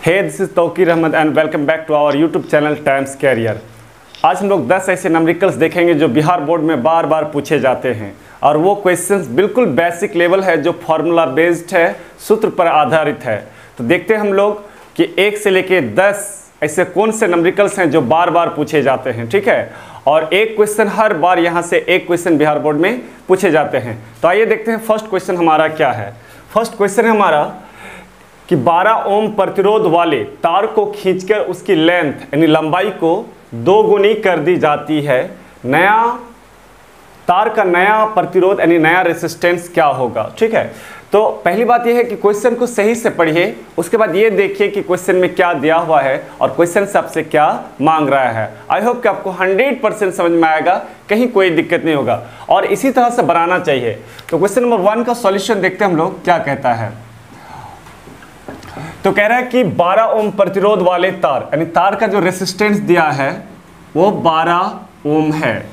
Hey this is Tauqeer Ahmad and welcome back to our YouTube channel Times career. आज हम लोग 10 ऐसे न्यूमेरिकल्स देखेंगे जो बिहार बोर्ड में बार बार पूछे जाते हैं और वो क्वेश्चंस बिल्कुल बेसिक लेवल है, जो फार्मूला बेस्ड है, सूत्र पर आधारित है। तो देखते हैं हम लोग कि 1 से लेके 10 ऐसे कौन से न्यूमेरिकल्स हैं जो बार बार पूछे जाते हैं, ठीक है। और एक क्वेश्चन हर बार यहाँ से एक क्वेश्चन बिहार बोर्ड में पूछे जाते हैं। तो आइए देखते हैं फर्स्ट क्वेश्चन हमारा क्या है। फर्स्ट क्वेश्चन है हमारा कि 12 ओम प्रतिरोध वाले तार को खींचकर उसकी लेंथ यानी लंबाई को 2 गुनी कर दी जाती है। नया तार का नया प्रतिरोध यानी नया रेसिस्टेंस क्या होगा, ठीक है। तो पहली बात यह है कि क्वेश्चन को सही से पढ़िए, उसके बाद ये देखिए कि क्वेश्चन में क्या दिया हुआ है और क्वेश्चन से आपसे क्या मांग रहा है। आई होप कि आपको 100% समझ में आएगा, कहीं कोई दिक्कत नहीं होगा और इसी तरह से बनाना चाहिए। तो क्वेश्चन नंबर 1 का सॉल्यूशन देखते हैं हम लोग क्या कहता है। तो कह रहा है कि 12 ओम प्रतिरोध वाले तार यानी तार का जो रेसिस्टेंस दिया है वो 12 ओम है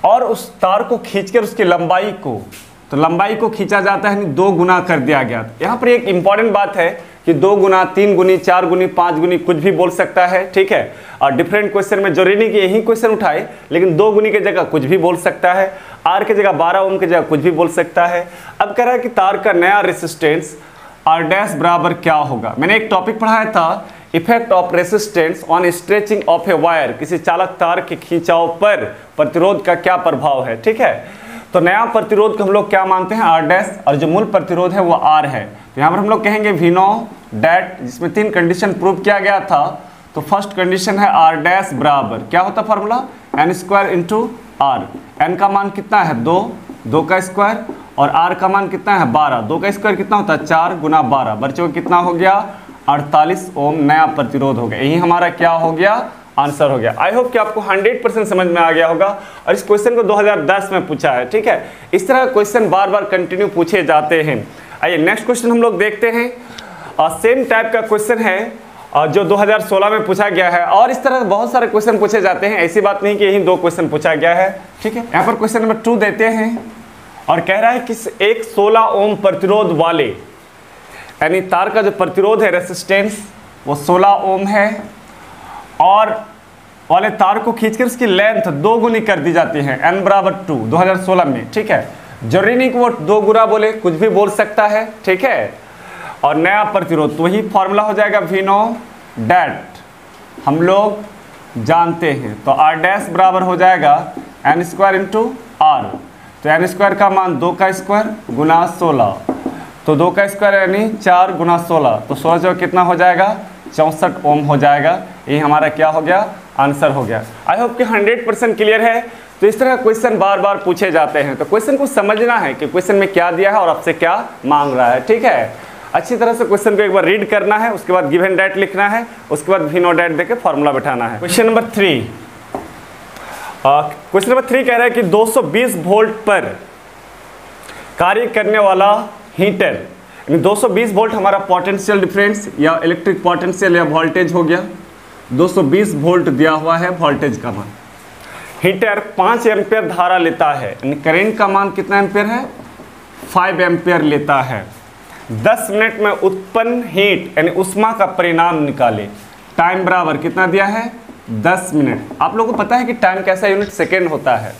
और उस तार को खींचकर उसकी लंबाई को, तो लंबाई को खींचा जाता है, 2 गुना कर दिया गया। यहाँ पर एक इंपॉर्टेंट बात है कि 2 गुना, 3 गुनी, 4 गुनी, 5 गुनी कुछ भी बोल सकता है, ठीक है। और डिफरेंट क्वेश्चन में जरूरी नहीं कि यही क्वेश्चन उठाए, लेकिन 2 गुनी की जगह कुछ भी बोल सकता है, आर की जगह 12 ओम की जगह कुछ भी बोल सकता है। अब कह रहा है कि तार का नया रेसिस्टेंस आर डैश बराबर क्या होगा। मैंने एक टॉपिक पढ़ाया था, effect of resistance on stretching of a wire, किसी चालक तार के खींचाव पर प्रतिरोध का क्या प्रभाव है, ठीक है। तो नया प्रतिरोध को हम लोग क्या मानते हैं, आर डैश, और जो मूल प्रतिरोध है वो आर है। तो यहाँ पर हम लोग कहेंगे वी नो डैट, जिसमें 3 कंडीशन प्रूव किया गया था। तो फर्स्ट कंडीशन है आर डैश बराबर क्या होता है formula, N square into R. N का मान कितना है 2, 2 का स्क्वायर, और आर का मान कितना है 12, 2 का स्क्वायर कितना होता है 4 गुना 12, बच्चों कितना हो गया 48 ओम नया प्रतिरोध हो गया। यही हमारा क्या हो गया, आंसर हो गया। आई होप कि आपको 100% समझ में आ गया होगा और इस क्वेश्चन को 2010 में पूछा है, ठीक है। इस तरह क्वेश्चन बार बार कंटिन्यू पूछे जाते हैं। आइए नेक्स्ट क्वेश्चन हम लोग देखते हैं। सेम टाइप का क्वेश्चन है जो 2016 में पूछा गया है और इस तरह बहुत सारे क्वेश्चन पूछे जाते हैं, ऐसी बात नहीं कि यही 2 क्वेश्चन पूछा गया है, ठीक है। यहाँ पर क्वेश्चन नंबर 2 देते हैं और कह रहा है कि एक 16 ओम प्रतिरोध वाले यानी तार का जो प्रतिरोध है रेसिस्टेंस वो 16 ओम है और वाले तार को खींचकर उसकी लेंथ 2 गुनी कर दी जाती है, n बराबर 2 2016 में, ठीक है। जरूरी नहीं कि वो 2 गुना बोले, कुछ भी बोल सकता है, ठीक है। और नया प्रतिरोध तो वही फॉर्मूला हो जाएगा वी नो डैट, हम लोग जानते हैं। तो आर डैश बराबर हो जाएगा एन स्क्वायर इंटू आर। तो एन स्क्वायर का मान 2 का स्क्वायर गुना 16, तो 2 का स्क्वायर यानी 4 गुना 16, तो 16 जो कितना हो जाएगा 64 ओम हो जाएगा। यही हमारा क्या हो गया, आंसर हो गया। आई होप कि 100% क्लियर है। तो इस तरह क्वेश्चन बार बार पूछे जाते हैं, तो क्वेश्चन को समझना है कि क्वेश्चन में क्या दिया है और आपसे क्या मांग रहा है, ठीक है। अच्छी तरह से क्वेश्चन को एक बार रीड करना है, उसके बाद गिवन डेट लिखना है, उसके बाद वी नो डेट देके फॉर्मूला बैठाना है। क्वेश्चन नंबर 3, क्वेश्चन नंबर 3 कह रहा है कि 220 वोल्ट पर कार्य करने वाला हीटर, 220 वोल्ट हमारा पोटेंशियल डिफरेंस या इलेक्ट्रिक पोटेंशियल या वोल्टेज हो गया, 220 वोल्ट दिया हुआ है वोल्टेज का मान। हीटर 5 एम्पियर धारा लेता है, यानी करंट का मान कितना एम्पियर है 5 एम्पियर लेता है। 10 मिनट में उत्पन्न हीट यानी उष्मा का परिणाम निकाले। टाइम बराबर कितना दिया है 10 मिनट। आप लोगों को पता है कि टाइम कैसा यूनिट सेकेंड होता है,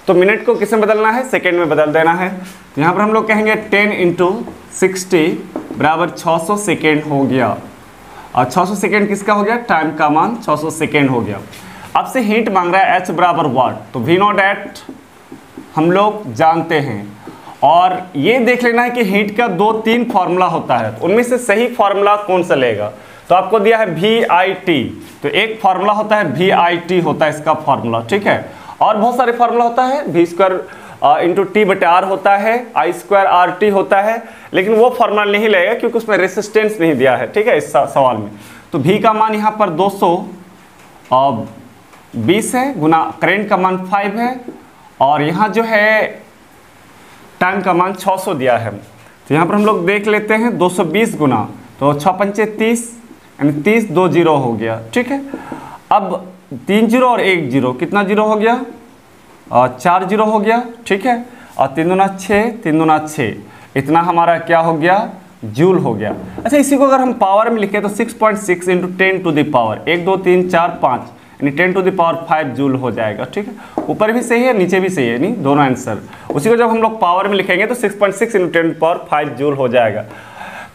तो मिनट को किस में बदलना है, सेकेंड में बदल देना है। तो यहाँ पर हम लोग कहेंगे 10 इंटू 60 बराबर 600 सेकेंड हो गया। और 600 सेकेंड किसका हो गया, टाइम का मान 600 सेकेंड हो गया। अब से हीट मांग रहा है H बराबर वाट, तो वी नो डैट हम लोग जानते हैं। और ये देख लेना है कि हीट का 2-3 फार्मूला होता है, तो उनमें से सही फार्मूला कौन सा लेगा। तो आपको दिया है VIT, तो एक फार्मूला होता है VIT होता है इसका फार्मूला, ठीक है। और बहुत सारे फार्मूला होता है, V स्क्वायर इंटू टी बटे आर होता है, आई स्क्वायर आर टी होता है, लेकिन वो फार्मूला नहीं लगेगा क्योंकि उसमें रेसिस्टेंस नहीं दिया है, ठीक है, इस सवाल में। तो V का मान यहाँ पर 220 है गुना करंट का मान 5 है और यहाँ जो है टाइम का मान 600 दिया है। तो यहाँ पर हम लोग देख लेते हैं 220 गुना, तो 6 पंचे 30 यानी 30, 2 जीरो हो गया, ठीक है। अब 3 जीरो और 1 जीरो, कितना जीरो हो गया 4 जीरो हो गया, ठीक है। और 3 दूना 6, 3 दूना 6, इतना हमारा क्या हो गया जूल हो गया। अच्छा, इसी को अगर हम पावर में लिखें तो 6.6 इंटू 10 टू द पावर 1 2 3 4 5 यानी 10 टू द पावर 5 जूल हो जाएगा। ठीक है, ऊपर भी सही है नीचे भी सही है, नहीं दोनों आंसर। उसी को जब हम लोग पावर में लिखेंगे तो 6.6 इंटू 10 टू पावर 5 जूल हो जाएगा।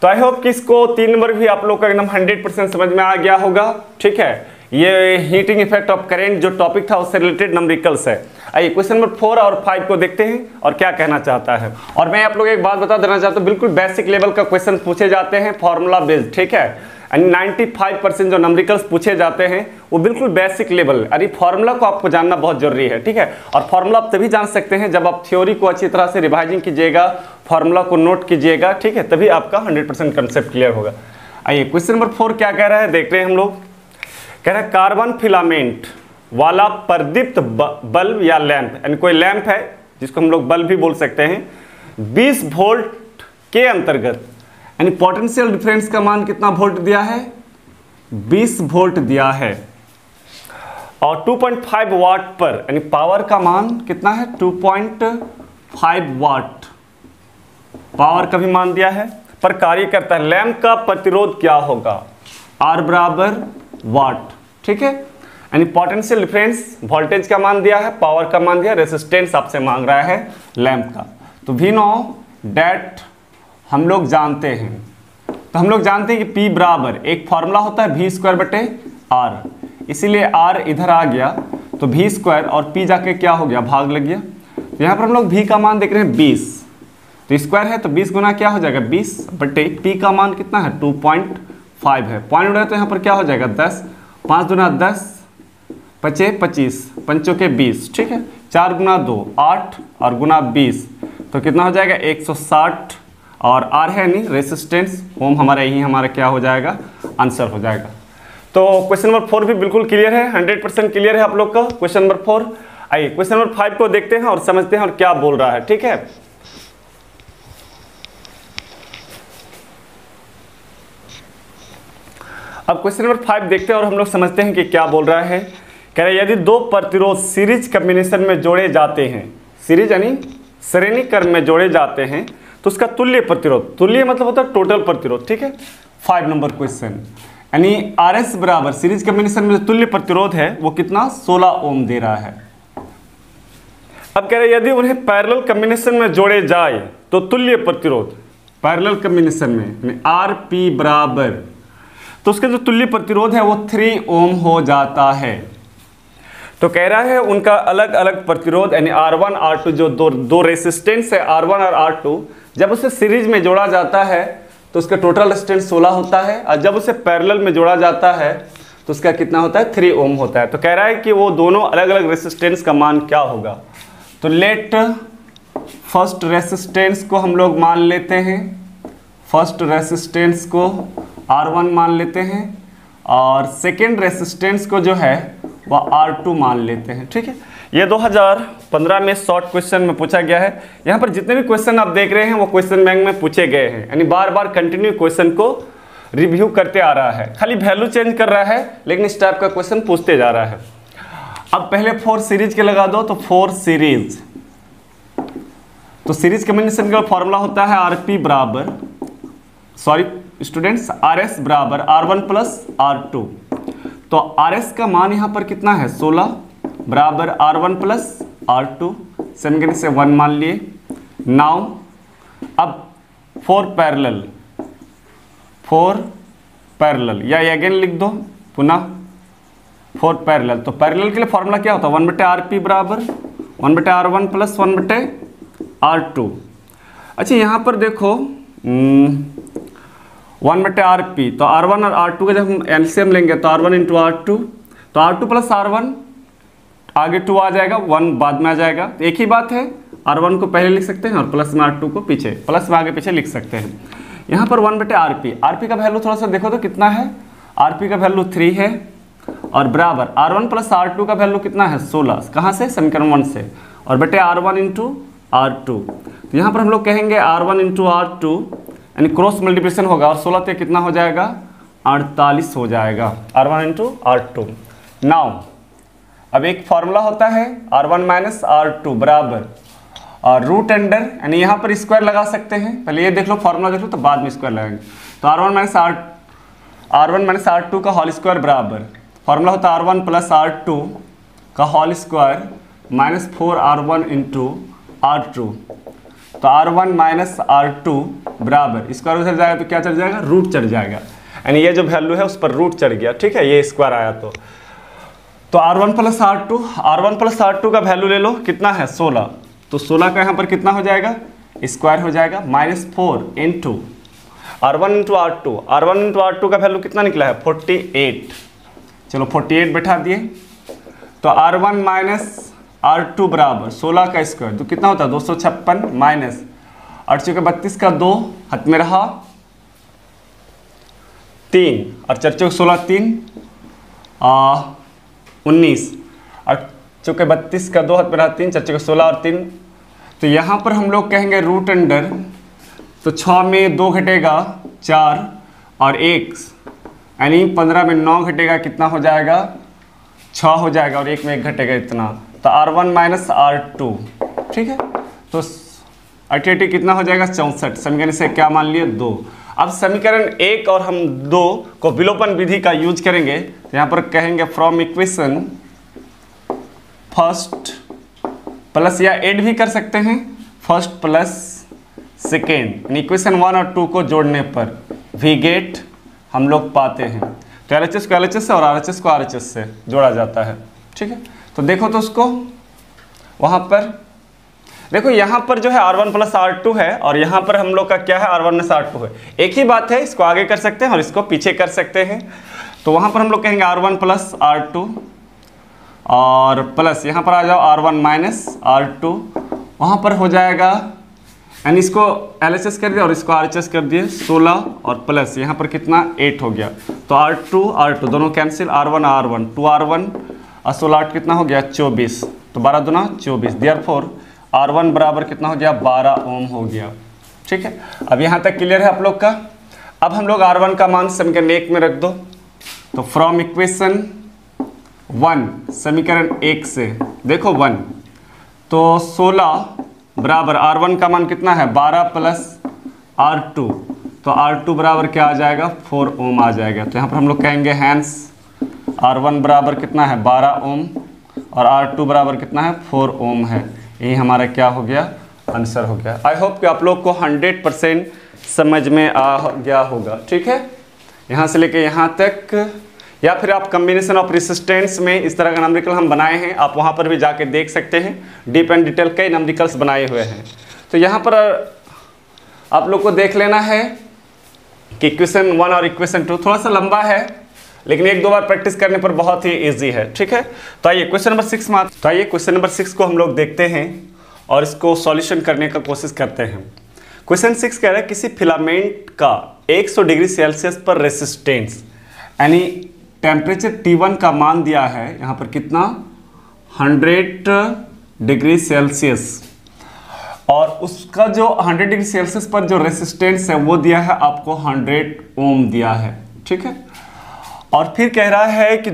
तो आई होप कि इसको 3 नंबर भी आप लोग का एकदम 100% समझ में आ गया होगा। ठीक है, ये हीटिंग इफेक्ट ऑफ करेंट जो टॉपिक था उससे रिलेटेड नंबरिकल्स है। आइए क्वेश्चन नंबर 4 और 5 को देखते हैं और क्या कहना चाहता है। और मैं आप लोग एक बात बता देना चाहता हूँ, बिल्कुल बेसिक लेवल का क्वेश्चन पूछे जाते हैं, फॉर्मूला बेस्ड। ठीक है, 95% जो नंबरिकल्स पूछे जाते हैं वो बिल्कुल बेसिक लेवल, अरे फॉर्मूला को आपको जानना बहुत जरूरी है। ठीक है, और फॉर्मूला आप तभी जान सकते हैं जब आप थ्योरी को अच्छी तरह से रिवाइजिंग कीजिएगा, फॉर्मूला को नोट कीजिएगा। ठीक है, तभी आपका 100% कंसेप्ट क्लियर होगा। आइए क्वेश्चन नंबर 4 क्या कह रहा है देख रहे हैं हम लोग। कह रहा है कार्बन फिलामेंट वाला प्रदीप्त बल्ब या लैंप, यानी कोई लैंप है जिसको हम लोग बल्ब भी बोल सकते हैं, 20 वोल्ट के अंतर्गत, यानी पोटेंशियल डिफरेंस का मान कितना वोल्ट दिया है, 20 वोल्ट दिया है, और 2.5 वाट पर, यानी पावर का मान कितना है 2.5 वाट पावर का भी मान दिया है, पर कार्य करता है। लैंप का प्रतिरोध क्या होगा, R बराबर वाट। ठीक है, यानी पोटेंशियल डिफरेंस वोल्टेज का मान दिया है, पावर का मान दिया, रेसिस्टेंस आपसे मांग रहा है लैंप का। तो वी नो डेट हम लोग जानते हैं, तो हम लोग जानते हैं कि P बराबर एक फॉर्मूला होता है V²/R, इसीलिए R इधर आ गया तो V² और P जाके क्या हो गया, भाग लग गया। तो यहाँ पर हम लोग V का मान देख रहे हैं 20, तो स्क्वायर है तो 20 गुना क्या हो जाएगा 20/, P का मान कितना है 2.5 है, पॉइंट उड़ा तो यहाँ पर क्या हो जाएगा 10, 5 दूना 10, 5 25, 5 के 20। ठीक है, 4 गुना 2 8 और गुना 20 तो कितना हो जाएगा 160, और R है नहीं रेसिस्टेंस ओम, हमारा यही हमारा क्या हो जाएगा आंसर हो जाएगा। तो क्वेश्चन नंबर 4 भी बिल्कुल क्लियर है, 100% क्लियर है आप लोग का क्वेश्चन नंबर 4। आइए क्वेश्चन नंबर 5 को देखते हैं और समझते हैं और क्या बोल रहा है। ठीक है, अब क्वेश्चन नंबर 5 देखते हैं और हम लोग समझते हैं कि क्या बोल रहा है। कह रहे यदि दो प्रतिरोध सीरीज कॉम्बिनेशन में जोड़े जाते हैं, सीरीज यानी श्रेणी क्रम में जोड़े जाते हैं, तो उसका तुल्य प्रतिरोध, तुल्य मतलब होता है टोटल प्रतिरोध। ठीक है, 5 नंबर क्वेश्चन, यानी RS बराबर सीरीज कॉम्बिनेशन में जो तुल्य प्रतिरोध है वो कितना 16 ओम दे रहा है। अब कह रहे यदि उन्हें पैरेलल कॉम्बिनेशन में जोड़े जाए तो तुल्य प्रतिरोध पैरेलल कॉम्बिनेशन में RP बराबर, तो उसका जो तुल्य प्रतिरोध है वो 3 ओम हो जाता है। तो कह रहा है उनका अलग अलग प्रतिरोध यानी R1 R2 जो दो रेसिस्टेंस है R1 और R2, जब उसे सीरीज में जोड़ा जाता है तो उसका टोटल रेसिस्टेंस 16 होता है, और जब उसे पैरेलल में जोड़ा जाता है तो उसका कितना होता है 3 ओम होता है। तो कह रहा है कि वो दोनों अलग अलग रेसिस्टेंस का मान क्या होगा। तो लेट फर्स्ट रेसिस्टेंस को हम लोग मान लेते हैं, फर्स्ट रेसिस्टेंस को R1 मान लेते हैं, और सेकेंड रेसिस्टेंस को जो है वह R2 मान लेते हैं। ठीक है, ये 2015 में शॉर्ट क्वेश्चन में पूछा गया है। यहाँ पर जितने भी क्वेश्चन आप देख रहे हैं वो क्वेश्चन बैंक में पूछे गए हैं, यानी बार बार कंटिन्यू क्वेश्चन को रिव्यू करते आ रहा है, खाली वैल्यू चेंज कर रहा है लेकिन इस टाइप का क्वेश्चन पूछते जा रहा है। अब पहले 4 सीरीज के लगा दो, तो 4 सीरीज, तो सीरीज कॉम्बिनेशन का फॉर्मूला होता है RP बराबर, सॉरी स्टूडेंट्स, RS बराबर R1 प्लस R2। तो RS का मान यहाँ पर कितना है 16 बराबर R1 प्लस R2, समीकरण से 1 मान लिए। नाउ अब 4 पैरेलल या अगेन लिख दो पुनः 4 पैरेलल, तो पैरेलल के लिए फॉर्मूला क्या होता है 1/RP बराबर 1/R1 प्लस 1/R2। अच्छा यहाँ पर देखो 1/RP, तो R1 और R2 का जब हम एलसीएम लेंगे तो R1 इंटू R2, तो R2 प्लस R1 आगे 2 आ जाएगा, 1 बाद में आ जाएगा। तो एक ही बात है, R1 को पहले लिख सकते हैं और प्लस में R2 को पीछे, प्लस में आगे पीछे लिख सकते हैं। यहाँ पर 1/RP, RP का वैल्यू थोड़ा सा देखो तो कितना है, RP का वैल्यू 3 है, और बराबर R1 प्लस R2 का वैल्यू कितना है 16, कहाँ से समीकरण 1 से, और बटे R1 इंटू R2। तो यहाँ पर हम लोग कहेंगे R1 इंटू R2 यानी क्रॉस मल्टीप्लिकेशन होगा, और 16 से कितना हो जाएगा 48 हो जाएगा R1 इंटू R2। नाउ अब एक फॉर्मूला होता है R1 माइनस R2 बराबर और रूट अंडर यानी यहाँ पर स्क्वायर लगा सकते हैं, पहले ये देख लो फॉर्मूला देख लो तो बाद में स्क्वायर लगाएंगे। तो R1 माइनस R2 का होल स्क्वायर बराबर फॉर्मूला होता है R1 प्लस R2 का whole square minus 4R1 into R2। तो R1 माइनस R2 बराबर स्क्वायर उधर जाएगा तो क्या चढ़ जाएगा, रूट चढ़ जाएगा, यानी ये जो वैल्यू है उस पर रूट चढ़ गया, ठीक है, ये स्क्वायर आया। तो R1 प्लस R2 का वैल्यू ले लो, कितना है 16, तो 16 का यहाँ पर कितना हो जाएगा, स्क्वायर हो जाएगा, minus 4 into R1 into R2 का वैल्यू कितना निकला है 48। चलो 48 बैठा दिए। तो R1 माइनस R2 बराबर 16 का स्क्वायर तो कितना होता है 256 माइनस 8 चौके 32 का 2 हाथ में रहा 3 और 4 चौके 16 3 19 8 चौके 32 का 2 हाथ में रहा 3 4 चौके 16 और 3। तो यहाँ पर हम लोग कहेंगे रूट अंडर, तो 6 में 2 घटेगा 4 और 1 यानी 15 में 9 घटेगा, कितना हो जाएगा 6 हो जाएगा और 1 में 1 घटेगा इतना। तो R1 माइनस R2, ठीक है, तो 88 कितना हो जाएगा 64। समीकरण से क्या मान लिए 2। अब समीकरण 1 और हम 2 को विलोपन विधि का यूज करेंगे, तो यहाँ पर कहेंगे फ्रॉम इक्वेशन फर्स्ट प्लस, या ऐड भी कर सकते हैं फर्स्ट प्लस सेकेंड, इक्वेशन 1 और 2 को जोड़ने पर वी गेट हम लोग पाते हैं। तो LHS को LHS से और RHS को RHS से जोड़ा जाता है, ठीक है। तो देखो तो उसको वहाँ पर देखो, यहाँ पर जो है R1 प्लस R2 है और यहाँ पर हम लोग का क्या है R1 प्लस R2 है, एक ही बात है, इसको आगे कर सकते हैं और इसको पीछे कर सकते हैं। तो वहाँ पर हम लोग कहेंगे R1 प्लस R2 और प्लस यहाँ पर आ जाओ R1 माइनस R2, वहाँ पर हो जाएगा, यानी इसको LHS कर दिया और इसको RHS कर दिए 16 और प्लस यहाँ पर कितना 8 हो गया। तो R2 दोनों कैंसिल, R1 2R1 और 16 8 कितना हो गया 24, तो 12 दूना 24, देयरफॉर R1 बराबर कितना हो गया 12 ओम हो गया, ठीक है। अब यहाँ तक क्लियर है आप लोग का। अब हम लोग R1 का मान समीकरण 1 में रख दो। तो फ्रॉम इक्वेशन 1 समीकरण 1 से देखो 1, तो 16 बराबर R1 का मान कितना है 12 प्लस R2, तो R2 बराबर क्या आ जाएगा 4 ओम आ जाएगा। तो यहाँ पर हम लोग कहेंगे हैंस R1 बराबर कितना है 12 ओम और R2 बराबर कितना है 4 ओम है। यही हमारा क्या हो गया, आंसर हो गया। आई होप कि आप लोग को 100% समझ में आ गया होगा, ठीक है, यहाँ से लेके यहाँ तक। या फिर आप कम्बिनेशन ऑफ रेसिस्टेंस में इस तरह का नंबरिकल हम बनाए हैं, आप वहाँ पर भी जाके देख सकते हैं, डीप एंड डिटेल कई नंबरिकल्स बनाए हुए हैं। तो यहाँ पर आप लोग को देख लेना है कि इक्वेशन 1 और इक्वेशन 2 थोड़ा सा लंबा है, लेकिन 1-2 बार प्रैक्टिस करने पर बहुत ही इजी है, ठीक है। तो आइए क्वेश्चन नंबर 6 को हम लोग देखते हैं और इसको सॉल्यूशन करने का कोशिश करते हैं। क्वेश्चन 6 कह रहा है किसी फिलामेंट का 100 डिग्री सेल्सियस पर रेसिस्टेंस, यानी टेम्परेचर T1 का मान दिया है यहाँ पर कितना 100 डिग्री सेल्सियस, और उसका जो 100 डिग्री सेल्सियस पर जो रेसिस्टेंस है वो दिया है आपको 100 ओम दिया है, ठीक है। और फिर कह रहा है कि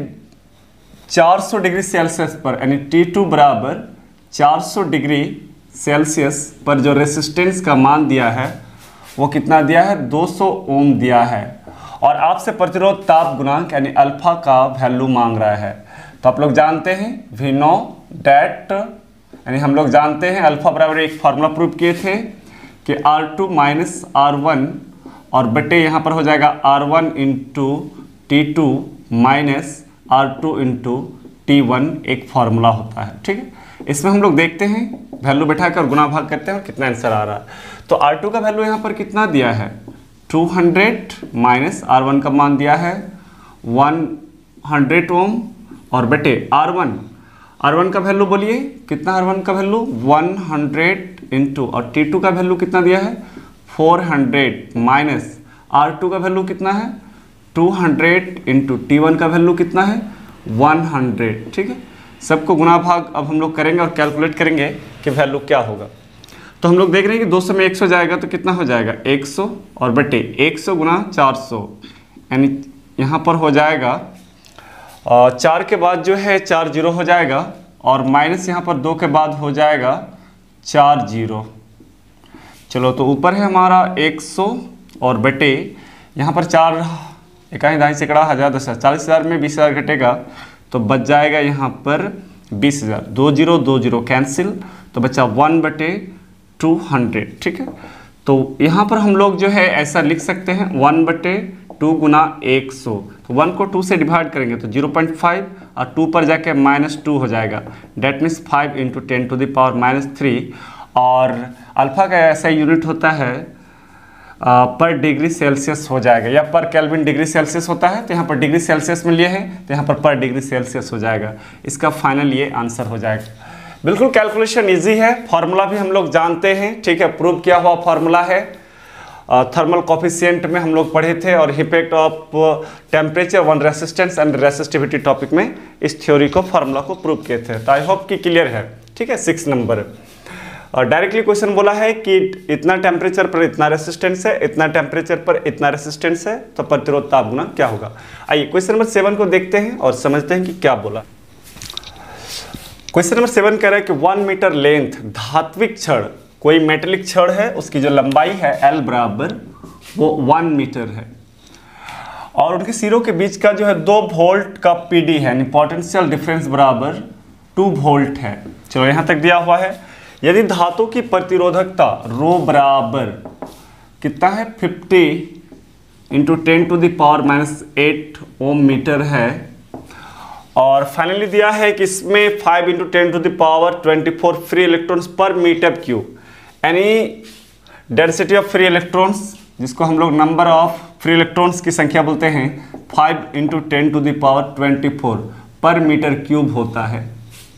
400 डिग्री सेल्सियस पर, यानी T2 बराबर 400 डिग्री सेल्सियस पर जो रेसिस्टेंस का मान दिया है वो कितना दिया है 200 ओम दिया है, और आपसे प्रतिरोध ताप गुणांक यानी अल्फा का वैल्यू मांग रहा है। तो आप लोग जानते हैं वी नो डैट, यानी हम लोग जानते हैं अल्फा बराबर एक फार्मूला प्रूव किए थे कि R2 माइनस R1 और बटे यहाँ पर हो जाएगा R1 into T2 minus R2 into T1 एक फार्मूला होता है, ठीक है। इसमें हम लोग देखते हैं वैल्यू बैठा कर गुना भाग करते हैं और कितना आंसर आ रहा है। तो R2 का वैल्यू यहाँ पर कितना दिया है 200 माइनस R1 का मान दिया है 100 ओम और बटे R1 का वैल्यू बोलिए कितना, R1 का वैल्यू 100 इंटू और T2 का वैल्यू कितना दिया है 400 माइनस R2 का वैल्यू कितना है 200 इंटू T1 का वैल्यू कितना है 100, ठीक है। सबको गुना भाग अब हम लोग करेंगे और कैलकुलेट करेंगे कि वैल्यू क्या होगा। तो हम लोग देख रहे हैं कि 200 में 100 जाएगा तो कितना हो जाएगा 100 और बटे 100 गुना 400, यानी यहाँ पर हो जाएगा 4 के बाद जो है 4 जीरो हो जाएगा और माइनस यहाँ पर 2 के बाद हो जाएगा 4 जीरो। चलो तो ऊपर है हमारा 100 और बटे यहाँ पर 4 इकाई दाई सैकड़ा 1000 10,000 40,000 में 20,000 घटेगा तो बच जाएगा यहाँ पर 20,000। 2 जीरो 2 जीरो कैंसिल तो बचा 1/200। ठीक है, तो यहाँ पर हम लोग जो है ऐसा लिख सकते हैं 1/2 गुना 100। तो 1 को 2 से डिवाइड करेंगे तो 0.5 और 2 पर जाके -2 हो जाएगा। डेट मीन्स 5 × 10⁻³ और अल्फा का ऐसा यूनिट होता है पर डिग्री सेल्सियस हो जाएगा, या पर केल्विन डिग्री सेल्सियस होता है। तो यहाँ पर डिग्री सेल्सियस में लिए हैं तो यहाँ पर डिग्री सेल्सियस हो जाएगा। इसका फाइनल ये आंसर हो जाएगा। बिल्कुल कैलकुलेशन इजी है, फॉर्मूला भी हम लोग जानते हैं। ठीक है, प्रूव किया हुआ फॉर्मूला है। थर्मल कॉफिशिएंट में हम लोग पढ़े थे और effect of temperature one resistance and resistivity topic में इस थ्योरी को फॉर्मूला को प्रूव किए थे। तो आई होप कि क्लियर है। ठीक है, 6 नंबर और डायरेक्टली क्वेश्चन बोला है कि इतना टेम्परेचर पर इतना रेसिस्टेंस है, इतना टेम्परेचर पर इतना रेसिस्टेंस है, तो प्रतिरोध ताप गुना क्या होगा। आइए क्वेश्चन नंबर 7 को देखते हैं और समझते हैं कि क्या बोला। क्वेश्चन नंबर 7 कह रहा है कि 1 मीटर लेंथ धात्विक छड़, कोई मेटेलिक छड़ है, उसकी जो लंबाई है L बराबर वो 1 मीटर है और उनके सिरों के बीच का जो है 2 वोल्ट का PD है, यानी पोटेंशियल डिफरेंस बराबर 2 वोल्ट है। चलो यहाँ तक दिया हुआ है। यदि धातु की प्रतिरोधकता रो बराबर कितना है 50 × 10⁻⁸ ओम मीटर है और फाइनली दिया है कि इसमें 5 × 10⁻24 फ्री इलेक्ट्रॉन्स पर मीटर क्यूब, यानी डेंसिटी ऑफ फ्री इलेक्ट्रॉन्स जिसको हम लोग नंबर ऑफ फ्री इलेक्ट्रॉन्स की संख्या बोलते हैं 5 × 10⁻24 पर मीटर क्यूब होता है।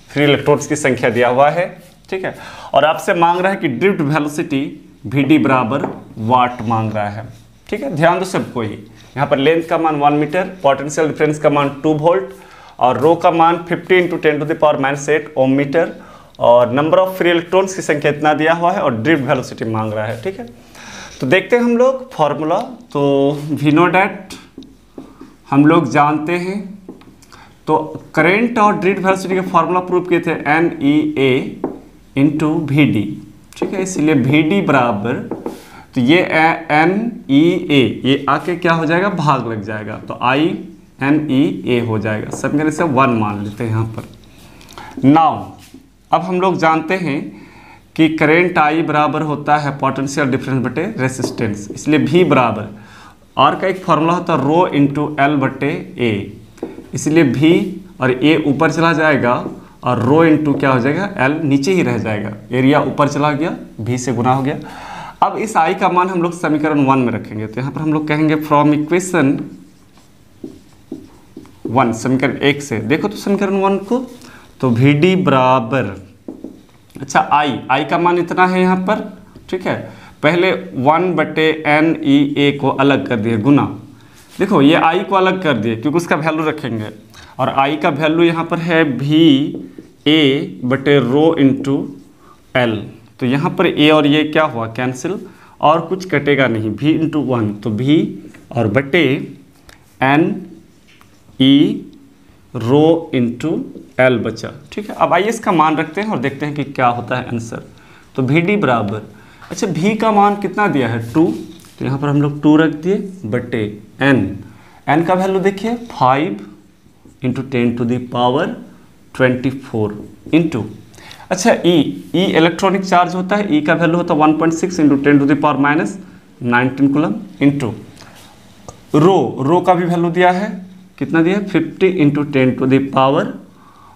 फ्री इलेक्ट्रॉन्स की संख्या दिया हुआ है। ठीक है, और आपसे मांग रहा है कि ड्रिफ्ट वेलोसिटी Vd बराबर वाट मांग रहा है। ठीक है, ध्यान दो सबको ही। यहाँ पर लेंथ का मान 1 मीटर, पोटेंशियल डिफरेंस का मान 2 वोल्ट और रो का मान 50 × 10⁻⁸ ओम मीटर और नंबर ऑफ फ्री इलेक्ट्रॉन्स की संख्या इतना दिया हुआ है और ड्रिफ्ट वेलोसिटी मांग रहा है। ठीक है, तो देखते हैं हम लोग फॉर्मूला। तो वी नो डैट हम लोग जानते हैं, तो करंट और ड्रिफ्ट वेलोसिटी का फॉर्मूला प्रूव किए थे NEA × VD। ठीक है, इसलिए VD बराबर, तो ये NEA ये आके क्या हो जाएगा, भाग लग जाएगा तो INEA हो जाएगा। समीकरण से 1 मान लेते हैं यहाँ पर। नाउ अब हम लोग जानते हैं कि करंट I बराबर होता है पोटेंशियल डिफरेंस बटे रेसिस्टेंस, इसलिए V बराबर R का एक फॉर्मूला होता है रो × L/A, इसलिए V और A ऊपर चला जाएगा और रो इंटू क्या हो जाएगा, L नीचे ही रह जाएगा। एरिया ऊपर चला गया, V से गुना हो गया। अब इस I का मान हम लोग समीकरण 1 में रखेंगे तो यहाँ पर हम लोग कहेंगे फ्रॉम इक्वेशन 1, समीकरण 1 से देखो तो समीकरण 1 को, तो VD बराबर, अच्छा I का मान इतना है यहाँ पर। ठीक है, पहले 1/NEA को अलग कर दिए गुना, देखो ये I को अलग कर दिए क्योंकि उसका वैल्यू रखेंगे और I का वैल्यू यहाँ पर है VA/रो इंटू L। तो यहाँ पर A और ये क्या हुआ, कैंसिल और कुछ कटेगा नहीं, V × 1 तो V और बटे NE रो इंटू L बचा। ठीक है, अब आइए इसका मान रखते हैं और देखते हैं कि क्या होता है आंसर। तो VD बराबर, अच्छा V का मान कितना दिया है 2, तो यहाँ पर हम लोग 2 रख दिए बटे N का वैल्यू देखिए 5 × 10⁻24 इंटू, अच्छा E इलेक्ट्रॉनिक चार्ज होता है, E का वैल्यू होता है 1.6 × 10⁻19 कूलम इंटू रो का भी वैल्यू दिया है, कितना दिया है 50 ×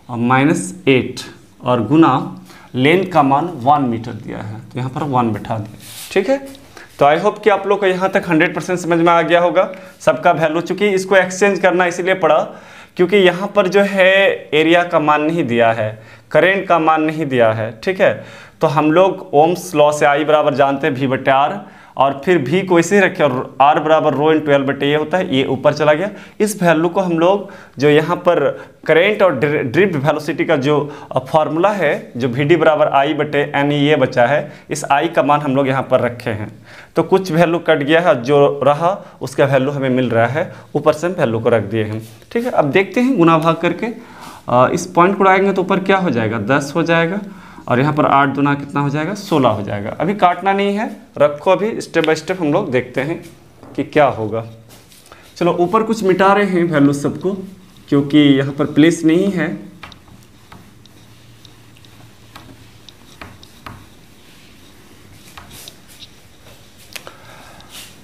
10⁻8 और गुना लेंथ का मान 1 मीटर दिया है, तो यहाँ पर 1 बैठा दिया। ठीक है, तो आई होप कि आप लोग को यहाँ तक 100% समझ में आ गया होगा सबका वैल्यू। चूंकि इसको एक्सचेंज करना इसलिए पड़ा क्योंकि यहाँ पर जो है एरिया का मान नहीं दिया है, करेंट का मान नहीं दिया है। ठीक है, तो हम लोग ओम्स लॉ से I बराबर जानते हैं V/R और फिर V को इसे रखे और R बराबर रो इंटू L/A होता है, ये ऊपर चला गया। इस वैल्यू को हम लोग जो यहाँ पर करेंट और ड्रिफ्ट वेलोसिटी का जो फॉर्मूला है, जो VD बराबर I/NEA बचा है, इस I का मान हम लोग यहाँ पर रखे हैं। तो कुछ वैल्यू कट गया है, जो रहा उसका वैल्यू हमें मिल रहा है, ऊपर से हम वैल्यू को रख दिए हैं। ठीक है, अब देखते हैं गुना भाग करके इस पॉइंट को उड़ाएंगे तो ऊपर क्या हो जाएगा 10 हो जाएगा और यहाँ पर 8 दूना कितना हो जाएगा 16 हो जाएगा। अभी काटना नहीं है, रखो, अभी स्टेप बाय स्टेप हम लोग देखते हैं कि क्या होगा। चलो ऊपर कुछ मिटा रहे हैं वैल्यू सबको, क्योंकि यहाँ पर प्लेस नहीं है।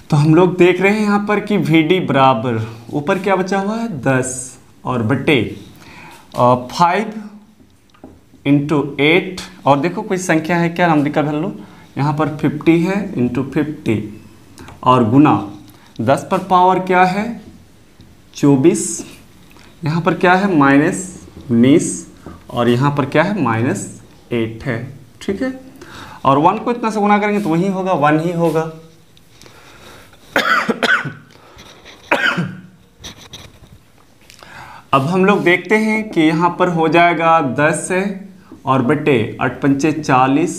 तो हम लोग देख रहे हैं यहाँ पर कि VD बराबर ऊपर क्या बचा हुआ है 10 और बटे 5 इंटू 8, और देखो कोई संख्या है क्या नंबर का वैल्यू, यहाँ पर 50 है इंटू 50 और गुना 10 पर पावर क्या है 24, यहाँ पर क्या है -19 और यहाँ पर क्या है -8 है। ठीक है, और 1 को इतना से गुना करेंगे तो वही होगा 1 ही होगा। अब हम लोग देखते हैं कि यहाँ पर हो जाएगा 10 है और बटे 8 पंचे 40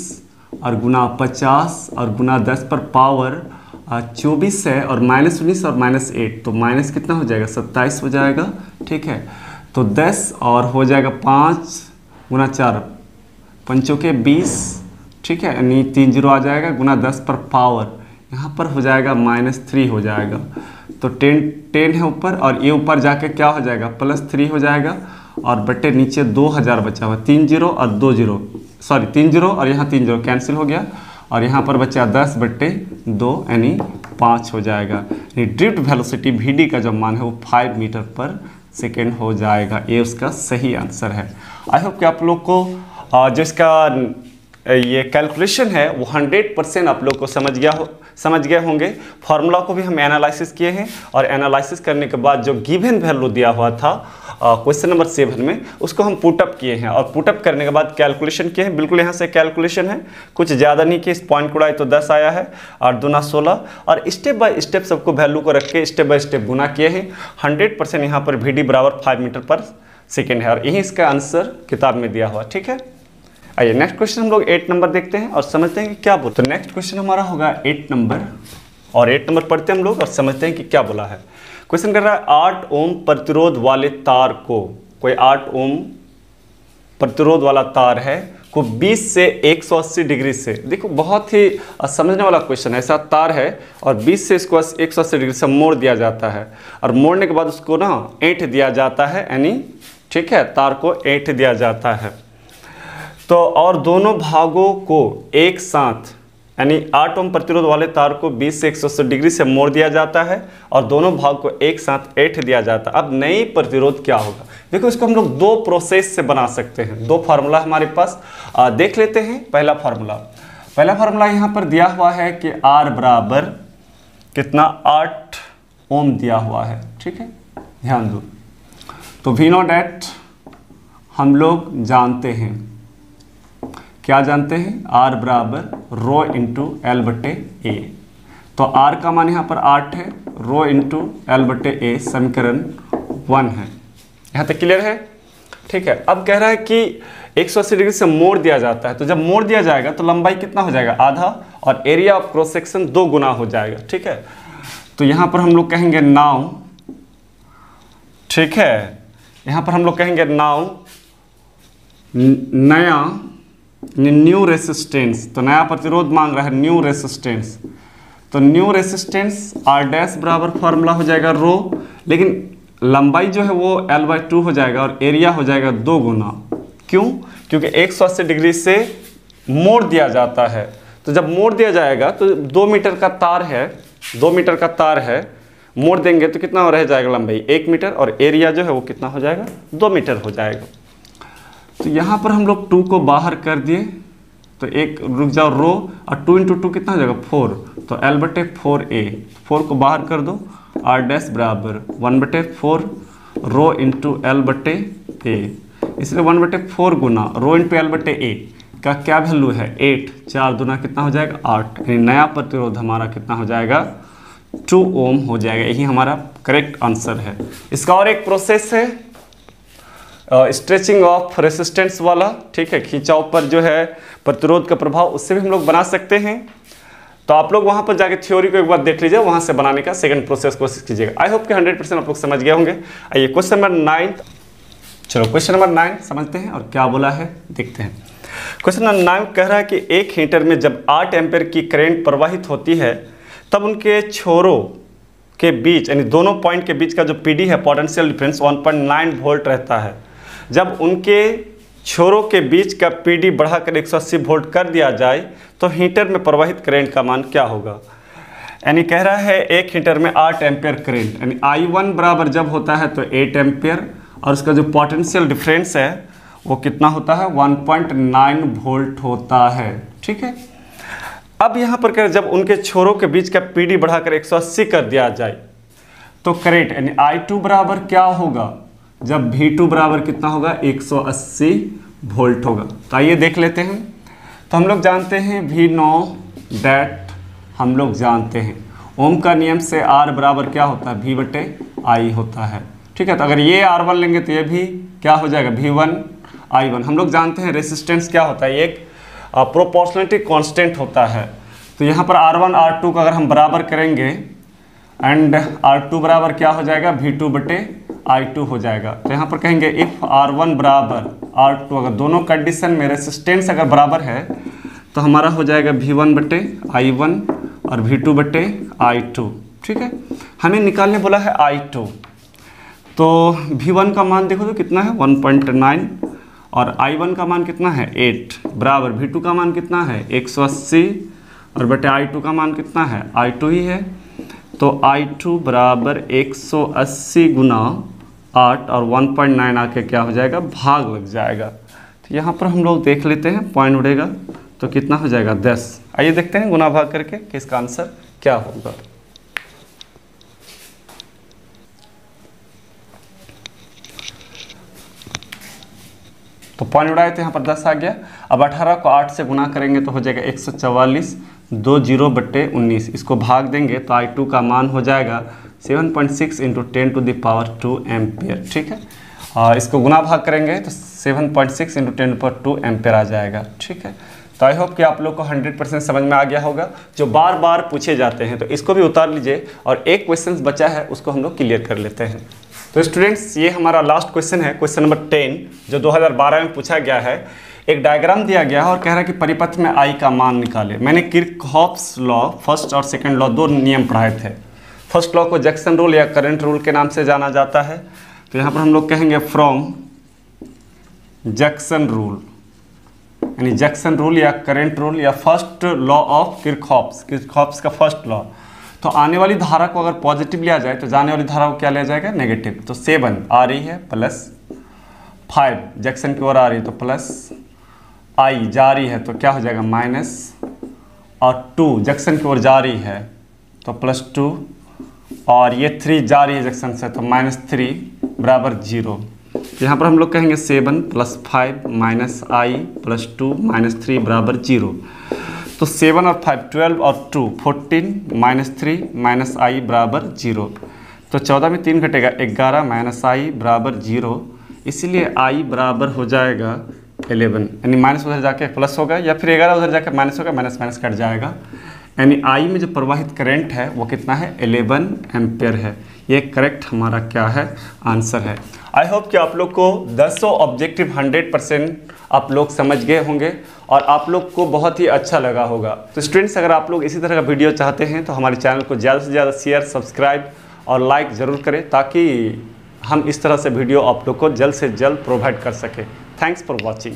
और गुना 50 और गुना 10 पर पावर 24 है और -19 और -8, तो माइनस कितना हो जाएगा 27 हो जाएगा। ठीक है, तो 10 और हो जाएगा 5 गुना 4 पंचों के 20। ठीक है, यानी 3 0 आ जाएगा, गुना 10 पर पावर यहाँ पर हो जाएगा -3 हो जाएगा। तो 10 है ऊपर और ये ऊपर जाके क्या हो जाएगा +3 हो जाएगा और बटे नीचे 2000 बचा हुआ, 3 0 और 2 0, सॉरी 3 0 और यहाँ 3 0 कैंसिल हो गया और यहाँ पर बचा 10 बटे 2 यानी 5 हो जाएगा। यानी ड्रिफ्ट वेलोसिटी VD का जो मान है वो 5 मीटर पर सेकेंड हो जाएगा। ये उसका सही आंसर है। आई होप कि आप लोग को जो इसका ये कैलकुलेशन है वो 100% आप लोग को समझ गए होंगे। फार्मूला को भी हम एनालिसिस किए हैं और एनालिसिस करने के बाद जो गिवन वैल्यू दिया हुआ था क्वेश्चन नंबर 7 में उसको हम पुटअप किए हैं और पुटअप करने के बाद कैलकुलेशन किए हैं। बिल्कुल यहाँ से कैलकुलेशन है, कुछ ज़्यादा नहीं किए, इस पॉइंट को उड़ाए तो 10 आया है और दूना 16 और स्टेप बाय स्टेप सबको वैल्यू को रख के स्टेप बाय स्टेप गुना किए हैं। 100% यहाँ पर VD बराबर 5 मीटर पर सेकेंड है और यही इसका आंसर किताब में दिया हुआ। ठीक है, आइए नेक्स्ट क्वेश्चन हम लोग 8 नंबर देखते हैं और समझते हैं कि क्या बोलते हैं। नेक्स्ट क्वेश्चन हमारा होगा 8 नंबर और 8 नंबर पढ़ते हैं हम लोग और समझते हैं कि क्या बोला है। क्वेश्चन कर रहा है 8 ओम प्रतिरोध वाले तार को, कोई 8 ओम प्रतिरोध वाला तार है को 20 से 180 डिग्री से, देखो बहुत ही समझने वाला क्वेश्चन है। ऐसा तार है और 20 से इसको 180 डिग्री से मोड़ दिया जाता है और मोड़ने के बाद उसको ना ऐंठ दिया जाता है, यानी ठीक है तार को ऐंठ दिया जाता है। तो और दोनों भागों को एक साथ, यानी 8 ओम प्रतिरोध वाले तार को 20 से 180 डिग्री से मोड़ दिया जाता है और दोनों भाग को एक साथ ऐंठ दिया जाता है। अब नई प्रतिरोध क्या होगा, देखो इसको हम लोग 2 प्रोसेस से बना सकते हैं। 2 फार्मूला हमारे पास देख लेते हैं। पहला फार्मूला यहाँ पर दिया हुआ है कि R बराबर कितना 8 ओम दिया हुआ है। ठीक है, ध्यान दो, तो V0 हम लोग जानते हैं, क्या जानते हैं, R बराबर रो इंटू L बटे ए। तो R का मान यहाँ पर 8 है, रो इंटू L बटे ए समीकरण 1 है। यहाँ तक क्लियर है। ठीक है, अब कह रहा है कि 180 डिग्री से मोड़ दिया जाता है, तो जब मोड़ दिया जाएगा तो लंबाई कितना हो जाएगा आधा और एरिया ऑफ क्रॉस सेक्शन 2 गुना हो जाएगा। ठीक है, तो यहाँ पर हम लोग कहेंगे नाउ, ठीक है, यहाँ पर हम लोग कहेंगे नाउ नया न्यू रेसिस्टेंस, तो नया प्रतिरोध मांग रहा है न्यू रेसिस्टेंस, तो न्यू रेसिस्टेंस R डैश बराबर फार्मूला हो जाएगा रो, लेकिन लंबाई जो है वो L/2 हो जाएगा और एरिया हो जाएगा 2 गुना। क्यों? क्योंकि 180 डिग्री से मोड़ दिया जाता है, तो जब मोड़ दिया जाएगा तो 2 मीटर का तार है, 2 मीटर का तार है, मोड़ देंगे तो कितना रह जाएगा लंबाई 1 मीटर और एरिया जो है वो कितना हो जाएगा 2 मीटर हो जाएगा। तो यहाँ पर हम लोग 2 को बाहर कर दिए, तो एक रुक जाओ रो और 2 इंटू 2 कितना हो जाएगा 4, तो L बटे 4A, 4 को बाहर कर दो, R डैश बराबर 1 बटे 4 रो इंटू L बटे A, इसलिए 1 बटे 4 गुना रो इंटू L बटे A का क्या वैल्यू है 8, 4 दूना कितना हो जाएगा 8, यानी नया प्रतिरोध हमारा कितना हो जाएगा 2 ओम हो जाएगा। यही हमारा करेक्ट आंसर है। इसका और एक प्रोसेस है स्ट्रेचिंग ऑफ रेसिस्टेंस वाला, ठीक है, खिंचाव पर जो है प्रतिरोध का प्रभाव, उससे भी हम लोग बना सकते हैं। तो आप लोग वहां पर जाके थ्योरी को एक बार देख लीजिए, वहां से बनाने का सेकंड प्रोसेस कोशिश कीजिएगा। आई होप कि 100% आप लोग समझ गए होंगे। आइए क्वेश्चन नंबर 9, चलो क्वेश्चन नंबर 9 समझते हैं और क्या बोला है देखते हैं। क्वेश्चन नंबर 9 कह रहा है कि एक हीटर में जब 8 एम्पीयर की करंट प्रवाहित होती है तब उनके छोरों के बीच यानी दोनों पॉइंट के बीच का जो पीडी है पोटेंशियल डिफरेंस 1.9 वोल्ट रहता है। जब उनके छोरों के बीच का पीडी बढ़ाकर 180 वोल्ट कर दिया जाए तो हीटर में प्रवाहित करंट का मान क्या होगा। यानी कह रहा है एक हीटर में 8 एम्पीयर करंट यानी I1 बराबर जब होता है तो 8 एम्पीयर और उसका जो पोटेंशियल डिफरेंस है वो कितना होता है 1.9 वोल्ट होता है। ठीक है, अब यहाँ पर कह जब उनके छोरों के बीच का पीडी बढ़ाकर 180 कर दिया जाए तो करंट यानी I2 बराबर क्या होगा जब V2 बराबर कितना होगा 180 वोल्ट होगा। तो आइए देख लेते हैं। तो हम लोग जानते हैं V0 दैट हम लोग जानते हैं ओम का नियम से R बराबर क्या होता है V/I होता है। ठीक है, तो अगर ये R1 लेंगे तो ये भी क्या हो जाएगा V1I1। हम लोग जानते हैं रेसिस्टेंस क्या होता है एक प्रोपोर्शनलिटी कांस्टेंट होता है। तो यहाँ पर R1 R2 का अगर हम बराबर करेंगे एंड R2 बराबर क्या हो जाएगा V2/I2 हो जाएगा। तो यहाँ पर कहेंगे इफ़ R1 बराबर R2 अगर दोनों कंडीशन में रेसिस्टेंस अगर बराबर है तो हमारा हो जाएगा V1/I1 और V2/I2। ठीक है, हमें निकालने बोला है I2, तो V1 का मान देखो तो कितना है 1.9 और I1 का मान कितना है 8 बराबर V2 का मान कितना है 180 और बटे I2 का मान कितना है I2 ही है। तो I2 बराबर 180 गुना 8 और 1.9 आके क्या हो जाएगा भाग लग जाएगा। तो यहाँ पर हम लोग देख लेते हैं पॉइंट उड़ेगा तो कितना हो जाएगा 10। आइए देखते हैं गुना भाग करके कि इसका आंसर क्या होगा। तो पॉइंट उड़ाए तो यहाँ पर 10 आ गया। अब 18 को 8 से गुना करेंगे तो हो जाएगा 144 20/19। इसको भाग देंगे तो I2 का मान हो जाएगा 7.6 × 10⁻² एम्पियर। ठीक है, और इसको गुना भाग करेंगे तो 7.6 × 10⁻² एम्पियर आ जाएगा। ठीक है, तो आई होप कि आप लोग को 100% समझ में आ गया होगा। जो बार बार पूछे जाते हैं तो इसको भी उतार लीजिए और एक क्वेश्चन बचा है उसको हम लोग क्लियर कर लेते हैं। तो स्टूडेंट्स ये हमारा लास्ट क्वेश्चन है, क्वेश्चन नंबर 10 जो 2012 में पूछा गया है। एक डायग्राम दिया गया है और कह रहा है कि परिपथ में I का मान निकाले। मैंने किरचॉफ्स लॉ फर्स्ट और सेकंड लॉ दो नियम पढ़ाए थे। फर्स्ट लॉ को जैक्सन रूल या करंट रूल के नाम से जाना जाता है। तो यहाँ पर हम लोग कहेंगे फ्रॉम जैक्सन रूल यानी जैक्सन रूल या करंट रूल या फर्स्ट लॉ ऑफ किरचॉफ्स का फर्स्ट लॉ। तो आने वाली धारा को अगर पॉजिटिव लिया जाए तो जाने वाली धारा को क्या लिया जाएगा नेगेटिव। तो 7 आ रही है प्लस 5 जैक्सन की ओर आ रही है तो प्लस I जा रही है तो क्या हो जाएगा माइनस और 2 जैक्सन की ओर जा रही है तो +2 और ये 3 जा रही है जैक्सन से तो -3 बराबर 0। यहाँ पर हम लोग कहेंगे 7 + 5 -I + 2 -3 बराबर 0। तो 7 और 5 12 और 2 14 -3 -I बराबर 0। तो 14 में 3 घटेगा 11 -I बराबर 0। इसीलिए I बराबर हो जाएगा 11 यानी माइनस उधर जाके प्लस होगा या फिर 11 उधर जाके माइनस होगा, माइनस माइनस कट जाएगा। यानी I में जो प्रवाहित करंट है वो कितना है 11 एम्पियर है। ये करेक्ट हमारा क्या है आंसर है। आई होप कि आप लोग को 10 ऑब्जेक्टिव 100% आप लोग समझ गए होंगे और आप लोग को बहुत ही अच्छा लगा होगा। तो स्टूडेंट्स अगर आप लोग इसी तरह का वीडियो चाहते हैं तो हमारे चैनल को ज़्यादा से ज़्यादा शेयर सब्सक्राइब और लाइक ज़रूर करें ताकि हम इस तरह से वीडियो आप लोग को जल्द से जल्द प्रोवाइड कर सकें। Thanks for watching.